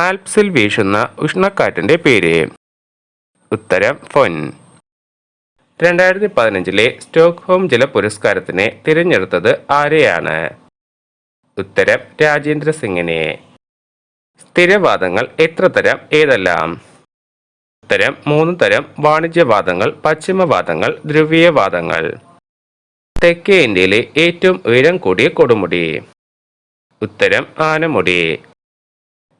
ആൽപ്സിൽ വീശുന്ന ഉഷ്ണക്കാറ്റിന്റെ പേര്? ഉത്തരം ഫൊൻ. 2015 സ്റ്റോക്ക്ഹോം ജല പുരസ്കാരത്തിന് തിരഞ്ഞെടുത്തത് ആരെയാണ്? ഉത്തരം രാജേന്ദ്ര സിംഗിനെ. സ്ഥിരവാദങ്ങൾ എത്ര തരം ഏതെല്ലാം? ഉത്തരം 3 തരം: വാണിജ്യവാദങ്ങൾ, പശ്ചിമവാദങ്ങൾ, ധ്രുവീയവാദങ്ങൾ. തെക്കേ ഇന്ത്യയിലെ ഏറ്റവും ഉയരം കൂടിയ കൊടുമുടി? ഉത്തരം ആനമുടി.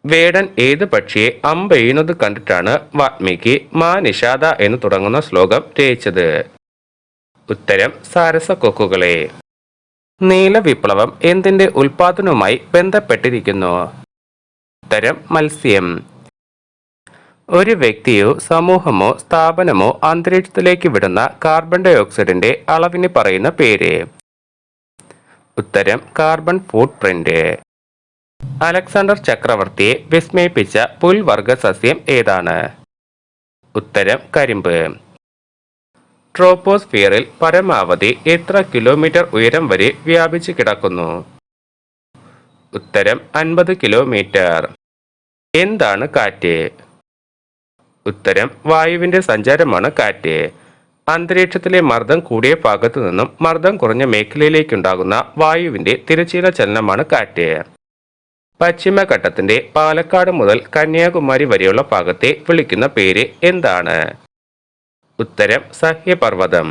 വേടൻ ഏത് പക്ഷിയെ അമ്പെയ്യുന്നത് കണ്ടിട്ടാണ് വാൽമീകി മാ നിഷാദ എന്ന് തുടങ്ങുന്ന ശ്ലോകം രചിച്ചത്? ഉത്തരം സാരസക്കൊക്കുകളെ. നീല വിപ്ലവം എന്തിന്റെ ഉൽപാദനവുമായി ബന്ധപ്പെട്ടിരിക്കുന്നു? ഉത്തരം മത്സ്യം. ഒരു വ്യക്തിയോ സമൂഹമോ സ്ഥാപനമോ അന്തരീക്ഷത്തിലേക്ക് വിടുന്ന കാർബൺ ഡൈ ഓക്സൈഡിന്റെ അളവിന് പറയുന്ന പേര്? ഉത്തരം കാർബൺ ഫുട് പ്രിന്റ്. അലക്സാണ്ടർ ചക്രവർത്തിയെ വിസ്മയിപ്പിച്ച പുൽവർഗ സസ്യം ഏതാണ്? ഉത്തരം കരിമ്പ്. ട്രോപ്പോസ്ഫിയറിൽ പരമാവധി എത്ര കിലോമീറ്റർ ഉയരം വരെ വ്യാപിച്ചു കിടക്കുന്നു? ഉത്തരം 50 കിലോമീറ്റർ. എന്താണ് കാറ്റ്? ഉത്തരം വായുവിന്റെ സഞ്ചാരമാണ് കാറ്റ്. അന്തരീക്ഷത്തിലെ മർദ്ദം കൂടിയ ഭാഗത്തു നിന്നും മർദ്ദം കുറഞ്ഞ മേഖലയിലേക്കുണ്ടാകുന്ന വായുവിന്റെ തിരശ്ചീന ചലനമാണ് കാറ്റ്. പശ്ചിമഘട്ടത്തിന്റെ പാലക്കാട് മുതൽ കന്യാകുമാരി വരെയുള്ള ഭാഗത്തെ വിളിക്കുന്ന പേര് എന്താണ്? ഉത്തരം സഹ്യപർവ്വതം.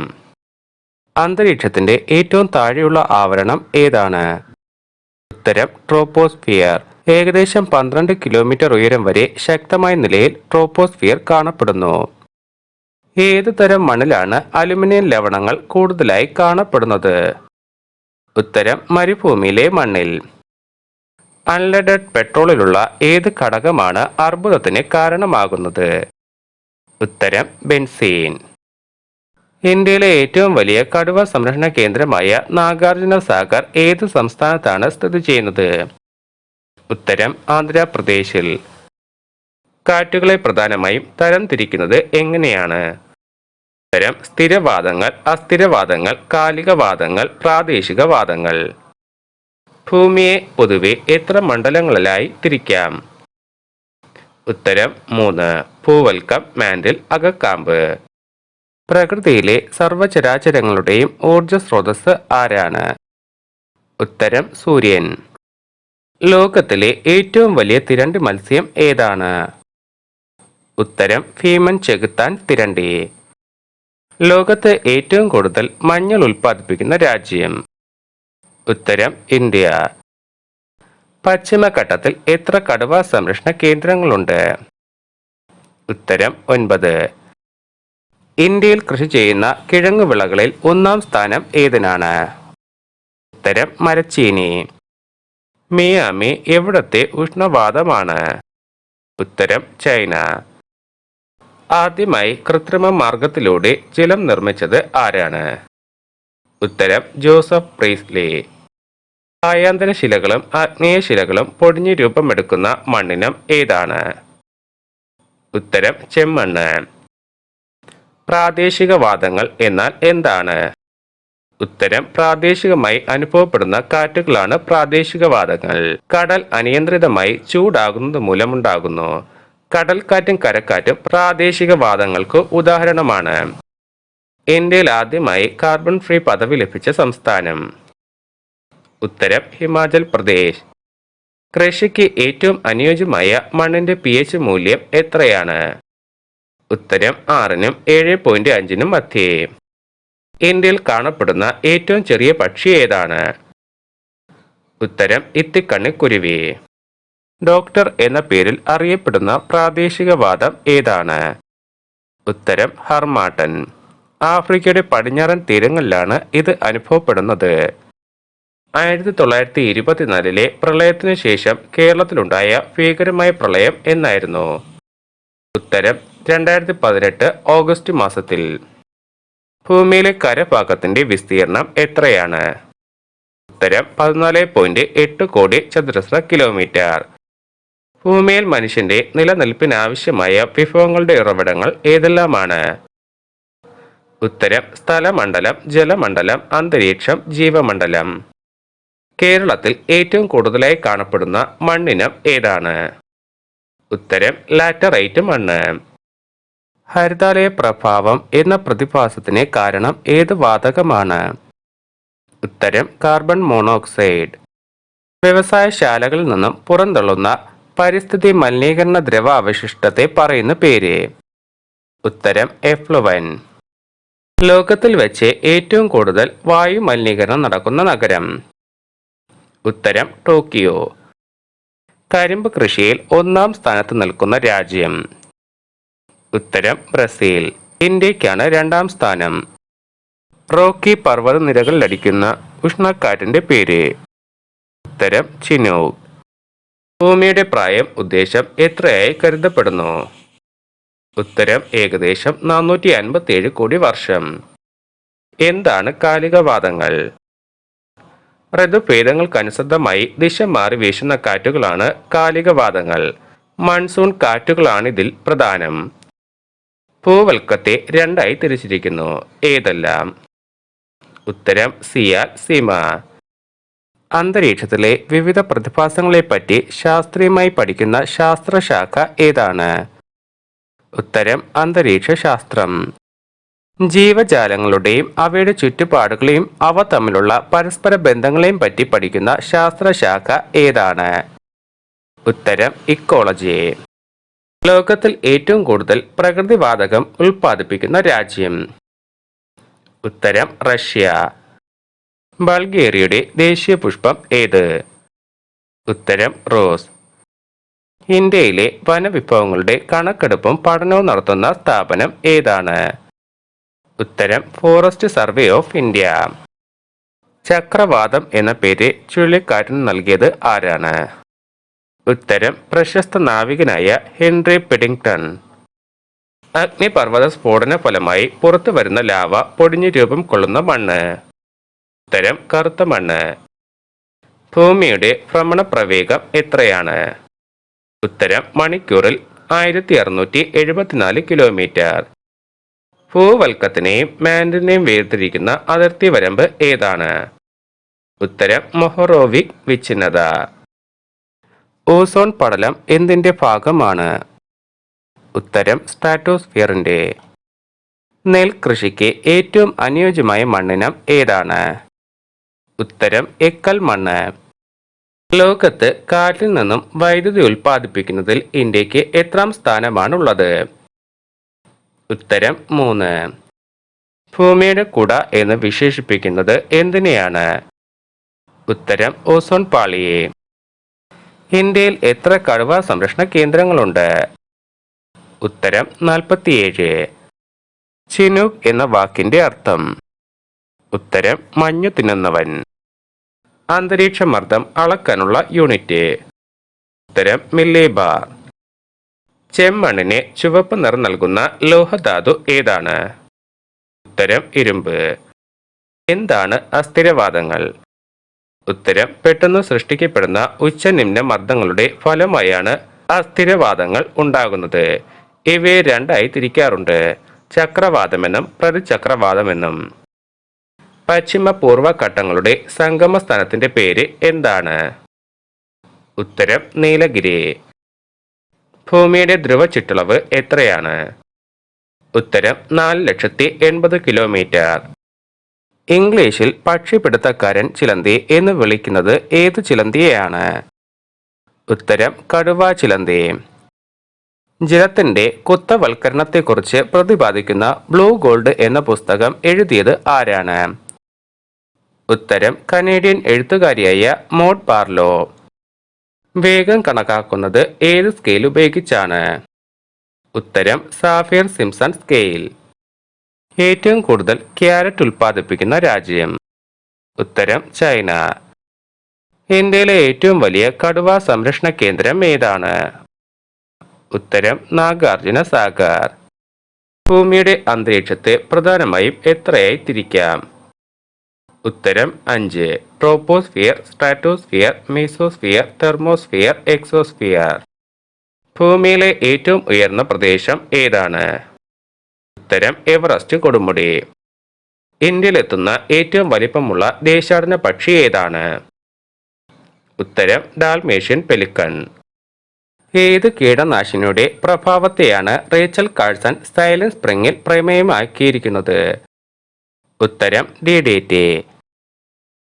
അന്തരീക്ഷത്തിന്റെ ഏറ്റവും താഴെയുള്ള ആവരണം ഏതാണ്? ഉത്തരം ട്രോപ്പോസ്ഫിയർ. ഏകദേശം 12 കിലോമീറ്റർ ഉയരം വരെ ശക്തമായ നിലയിൽ ട്രോപ്പോസ്ഫിയർ കാണപ്പെടുന്നു. ഏതു തരം മണ്ണിലാണ് അലുമിനിയം ലവണങ്ങൾ കൂടുതലായി കാണപ്പെടുന്നത്? ഉത്തരം മരുഭൂമിയിലെ മണ്ണിൽ. അൺലെഡഡ് പെട്രോളിലുള്ള ഏത് ഘടകമാണ് അർബുദത്തിന് കാരണമാകുന്നത്? ഉത്തരം ബെൻസീൻ. ഇന്ത്യയിലെ ഏറ്റവും വലിയ കടുവ സംരക്ഷണ കേന്ദ്രമായ നാഗാർജുന സാഗർ ഏത് സംസ്ഥാനത്താണ് സ്ഥിതി ചെയ്യുന്നത്? ഉത്തരം ആന്ധ്രാപ്രദേശിൽ. കാറ്റുകളെ പ്രധാനമായും തരംതിരിക്കുന്നത് എങ്ങനെയാണ്? ഉത്തരം സ്ഥിരവാദങ്ങൾ, അസ്ഥിരവാദങ്ങൾ, കാലികവാദങ്ങൾ, പ്രാദേശികവാദങ്ങൾ. ഭൂമിയെ പൊതുവെ എത്ര മണ്ഡലങ്ങളിലായി തിരിക്കാം? ഉത്തരം 3: ഭൂവൽക്കം, മാന്റിൽ, അകക്കാമ്പ്. പ്രകൃതിയിലെ സർവചരാചരങ്ങളുടെയും ഊർജ സ്രോതസ് ആരാണ്? ഉത്തരം സൂര്യൻ. ലോകത്തിലെ ഏറ്റവും വലിയ തിരണ്ടി മത്സ്യം ഏതാണ്? ഉത്തരം ഭീമൻ ചെകുത്താൻ തിരണ്ടി. ലോകത്ത് ഏറ്റവും കൂടുതൽ മഞ്ഞൾ ഉൽപ്പാദിപ്പിക്കുന്ന രാജ്യം? ഉത്തരം ഇന്ത്യ. പശ്ചിമഘട്ടത്തിൽ എത്ര കടുവ സംരക്ഷണ കേന്ദ്രങ്ങളുണ്ട്? ഉത്തരം 9. ഇന്ത്യയിൽ കൃഷി ചെയ്യുന്ന കിഴങ്ങുവിളകളിൽ 1-ാം സ്ഥാനം ഏതിനാണ്? ഉത്തരം മരച്ചീനി. മിയാമി എവിടത്തെ ഉഷ്ണവാതമാണ്? ഉത്തരം ചൈന. ആദ്യമായി കൃത്രിമ മാർഗത്തിലൂടെ ജലം നിർമ്മിച്ചത് ആരാണ്? ഉത്തരം ജോസഫ് പ്രീസ്ലി. ആയാന്തര ശിലകളും ആഗ്നേയ ശിലകളും പൊടിഞ്ഞു രൂപമെടുക്കുന്ന മണ്ണിനം ഏതാണ്? ഉത്തരം ചെമ്മണ്ണ്. പ്രാദേശികവാദങ്ങൾ എന്നാൽ എന്താണ്? ഉത്തരം പ്രാദേശികമായി അനുഭവപ്പെടുന്ന കാറ്റുകളാണ് പ്രാദേശികവാദങ്ങൾ. കടൽ അനിയന്ത്രിതമായി ചൂടാകുന്നത് മൂലമുണ്ടാകുന്നു. കടൽക്കാറ്റും കരക്കാറ്റും പ്രാദേശികവാദങ്ങൾക്ക് ഉദാഹരണമാണ്. ഇന്ത്യയിൽ ആദ്യമായി കാർബൺ ഫ്രീ പദവി ലഭിച്ച സംസ്ഥാനം? ഉത്തരം ഹിമാചൽ പ്രദേശ്. കൃഷിക്ക് ഏറ്റവും അനുയോജ്യമായ മണ്ണിന്റെ pH മൂല്യം എത്രയാണ്? ഉത്തരം 6-നും 7.5-നും മധ്യേ. ഇന്ത്യയിൽ കാണപ്പെടുന്ന ഏറ്റവും ചെറിയ പക്ഷി ഏതാണ്? ഉത്തരം ഇത്തിക്കണ്ണിക്കുരുവി. ഡോക്ടർ എന്ന പേരിൽ അറിയപ്പെടുന്ന പ്രാദേശികവാദം ഏതാണ്? ഉത്തരം ഹർമാട്ടൻ. ആഫ്രിക്കയുടെ പടിഞ്ഞാറൻ തീരങ്ങളിലാണ് ഇത് അനുഭവപ്പെടുന്നത്. 1924 പ്രളയത്തിനു ശേഷം കേരളത്തിലുണ്ടായ ഭീകരമായ പ്രളയം എന്നായിരുന്നു? ഉത്തരം 2018 ഓഗസ്റ്റ് മാസത്തിൽ. ഭൂമിയിലെ കരഭാഗത്തിന്റെ വിസ്തീർണം എത്രയാണ്? ഉത്തരം 14.8 കോടി ചതുരശ്ര കിലോമീറ്റർ. ഭൂമിയിൽ മനുഷ്യന്റെ നിലനിൽപ്പിനാവശ്യമായ വിഭവങ്ങളുടെ ഉറവിടങ്ങൾ ഏതെല്ലാമാണ്? ഉത്തരം സ്ഥലമണ്ഡലം, ജലമണ്ഡലം, അന്തരീക്ഷം, ജീവമണ്ഡലം. കേരളത്തിൽ ഏറ്റവും കൂടുതലായി കാണപ്പെടുന്ന മണ്ണിനം ഏതാണ്? ഉത്തരം ലാറ്ററൈറ്റ് മണ്ണ്. ഹരിതാലയ പ്രഭാവം എന്ന പ്രതിഭാസത്തിന് കാരണം ഏത് വാതകമാണ്? ഉത്തരം കാർബൺ മോണോക്സൈഡ്. വ്യവസായശാലകളിൽ നിന്നും പുറന്തള്ളുന്ന പരിസ്ഥിതി മലിനീകരണ ദ്രവ അവശിഷ്ടത്തെ പറയുന്ന പേര്? ഉത്തരം എഫ്ലുവൻ. ലോകത്തിൽ വെച്ച് ഏറ്റവും കൂടുതൽ വായു മലിനീകരണം നടക്കുന്ന നഗരം? ഉത്തരം ടോക്കിയോ. കരിമ്പ് കൃഷിയിൽ ഒന്നാം സ്ഥാനത്ത് നിൽക്കുന്ന രാജ്യം? ഉത്തരം ബ്രസീൽ. ഇന്ത്യക്കാണ് രണ്ടാം സ്ഥാനം. റോക്കി പർവ്വത നിരകളിലടിക്കുന്ന ഉഷ്ണക്കാറ്റിന്റെ പേര്? ഉത്തരം ചിനൂക്ക്. ഭൂമിയുടെ പ്രായം ഉദ്ദേശം എത്രയായി കരുതപ്പെടുന്നു? ഉത്തരം ഏകദേശം 457 കോടി വർഷം. എന്താണ് കാലികവാതങ്ങൾ? ഋതുഭേദങ്ങൾക്കനുസൃതമായി ദിശ മാറി വീശുന്ന കാറ്റുകളാണ് കാലികവാതങ്ങൾ. മൺസൂൺ കാറ്റുകളാണ് ഇതിൽ പ്രധാനം. ഭൂവൽക്കത്തെ രണ്ടായി തിരിച്ചിരിക്കുന്നു. ഏതെല്ലാം? ഉത്തരം സിയാൽ, സീമ. അന്തരീക്ഷത്തിലെ വിവിധ പ്രതിഭാസങ്ങളെപ്പറ്റി ശാസ്ത്രീയമായി പഠിക്കുന്ന ശാസ്ത്രശാഖ ഏതാണ്? ഉത്തരം അന്തരീക്ഷ ശാസ്ത്രം. ജീവജാലങ്ങളുടെയും അവയുടെ ചുറ്റുപാടുകളെയും അവ തമ്മിലുള്ള പരസ്പര ബന്ധങ്ങളെയും പറ്റി പഠിക്കുന്ന ശാസ്ത്രശാഖ ഏതാണ്? ഉത്തരം ഇക്കോളജി. ലോകത്തിൽ ഏറ്റവും കൂടുതൽ പ്രകൃതിവാതകം ഉൽപ്പാദിപ്പിക്കുന്ന രാജ്യം? ഉത്തരം റഷ്യ. ബൾഗേറിയയുടെ ദേശീയ പുഷ്പം ഏത്? ഉത്തരം റോസ്. ഇന്ത്യയിലെ വനവിഭവങ്ങളുടെ കണക്കെടുപ്പും പഠനവും നടത്തുന്ന സ്ഥാപനം ഏതാണ്? ഉത്തരം ഫോറസ്റ്റ് സർവേ ഓഫ് ഇന്ത്യ. ചക്രവാതം എന്ന പേര് ചുഴലിക്കാറ്റിന് നൽകിയത് ആരാണ്? ഉത്തരം പ്രശസ്ത നാവികനായ ഹെൻറി പെഡിങ്ടൺ. അഗ്നിപർവ്വത സ്ഫോടന ഫലമായി പുറത്തു വരുന്ന ലാവ പൊടിഞ്ഞു രൂപം കൊള്ളുന്ന മണ്ണ്? ഉത്തരം കറുത്ത മണ്ണ്. ഭൂമിയുടെ ഭ്രമണപ്രവേഗം എത്രയാണ്? ഉത്തരം മണിക്കൂറിൽ 1674 കിലോമീറ്റർ. ഭൂവൽക്കത്തിനെയും മാൻഡിനെയും വേർതിരിക്കുന്ന അതിർത്തി വരമ്പ് ഏതാണ്? ഉത്തരം മൊഹറോവിക് വിച്ഛിന്നത. ഓസോൺ പടലം എന്തിന്റെ ഭാഗമാണ്? ഉത്തരം സ്ട്രാറ്റോസ്ഫിയറിന്റെ. നെൽകൃഷിക്ക് ഏറ്റവും അനുയോജ്യമായ മണ്ണിനം ഏതാണ്? ഉത്തരം എക്കൽ മണ്ണ്. ലോകത്ത് കാറ്റിൽ നിന്നും വൈദ്യുതി ഉൽപ്പാദിപ്പിക്കുന്നതിൽ ഇന്ത്യക്ക് എത്രാം സ്ഥാനമാണുള്ളത്? ഉത്തരം 3. ഭൂമിയുടെ കുട എന്ന് വിശേഷിപ്പിക്കുന്നത് എന്തിനെയാണ്? ഉത്തരം ഓസോൺ പാളിയെ. ഇന്ത്യയിൽ എത്ര കടുവ സംരക്ഷണ കേന്ദ്രങ്ങളുണ്ട്? ഉത്തരം 47. ചിനൂക്ക് എന്ന വാക്കിന്റെ അർത്ഥം? ഉത്തരം മഞ്ഞു തിന്നുന്നവൻ. അന്തരീക്ഷ മർദ്ദം അളക്കാനുള്ള യൂണിറ്റ്? ഉത്തരം മില്ലിബാർ. ചെമ്മണ്ണിന് ചുവപ്പ് നിറം നൽകുന്ന ലോഹധാതു ഏതാണ്? ഉത്തരം ഇരുമ്പ്. എന്താണ് അസ്ഥിരവാദങ്ങൾ? ഉത്തരം പെട്ടെന്ന് സൃഷ്ടിക്കപ്പെടുന്ന ഉച്ചനിമ്ന മർദ്ദങ്ങളുടെ ഫലമായാണ് അസ്ഥിരവാദങ്ങൾ ഉണ്ടാകുന്നത്. ഇവയെ രണ്ടായി തിരിക്കാറുണ്ട്: ചക്രവാതമെന്നും പ്രതിചക്രവാതമെന്നും. പശ്ചിമ പൂർവ്വ ഘട്ടങ്ങളുടെ സംഗമ സ്ഥാനത്തിന്റെ പേര് എന്താണ്? ഉത്തരം നീലഗിരി. ഭൂമിയുടെ ധ്രുവ ചുറ്റളവ് എത്രയാണ്? ഉത്തരം 4,80,000 കിലോമീറ്റർ. ഇംഗ്ലീഷിൽ പക്ഷിപിടുത്തക്കാരൻ ചിലന്തി എന്ന് വിളിക്കുന്നത് ഏതു ചിലന്തിയെയാണ്? ഉത്തരം കടുവ ചിലന്തി. ജലത്തിന്റെ കുത്തവൽക്കരണത്തെക്കുറിച്ച് പ്രതിപാദിക്കുന്ന ബ്ലൂ ഗോൾഡ് എന്ന പുസ്തകം എഴുതിയത് ആരാണ്? ഉത്തരം കനേഡിയൻ എഴുത്തുകാരിയായ മോഡ് ബാർലോ. വേഗം കണക്കാക്കുന്നത് ഏത് സ്കെയിൽ ഉപയോഗിച്ചാണ്? ഉത്തരം സാഫിയർ സിംപ്സൺ സ്കെയിൽ. ഏറ്റവും കൂടുതൽ ക്യാരറ്റ് ഉൽപ്പാദിപ്പിക്കുന്ന രാജ്യം? ഉത്തരം ചൈന. ഇന്ത്യയിലെ ഏറ്റവും വലിയ കടുവ സംരക്ഷണ കേന്ദ്രം ഏതാണ്? ഉത്തരം നാഗാർജുന സാഗർ. ഭൂമിയുടെ അന്തരീക്ഷത്തെ പ്രധാനമായും എത്രയായി തിരിക്കാം? ഉത്തരം 5: troposphere, stratosphere, mesosphere, thermosphere, exosphere. ഭൂമിയിലെ ഏറ്റവും ഉയർന്ന പ്രദേശം ഏതാണ്? ഉത്തരം എവറസ്റ്റ് കൊടുമുടി. ഇന്ത്യയിലെത്തുന്ന ഏറ്റവും വലിപ്പമുള്ള ദേശാടന പക്ഷി ഏതാണ്? ഉത്തരം ഡാൽമേഷ്യൻ പെലിക്കൺ. ഏത് കീടനാശിനിയുടെ പ്രഭാവത്തെയാണ് റേച്ചൽ കാഴ്സൺ സൈലന്റ് സ്പ്രിംഗിൽ പ്രമേയമാക്കിയിരിക്കുന്നത്? ഉത്തരം DDT.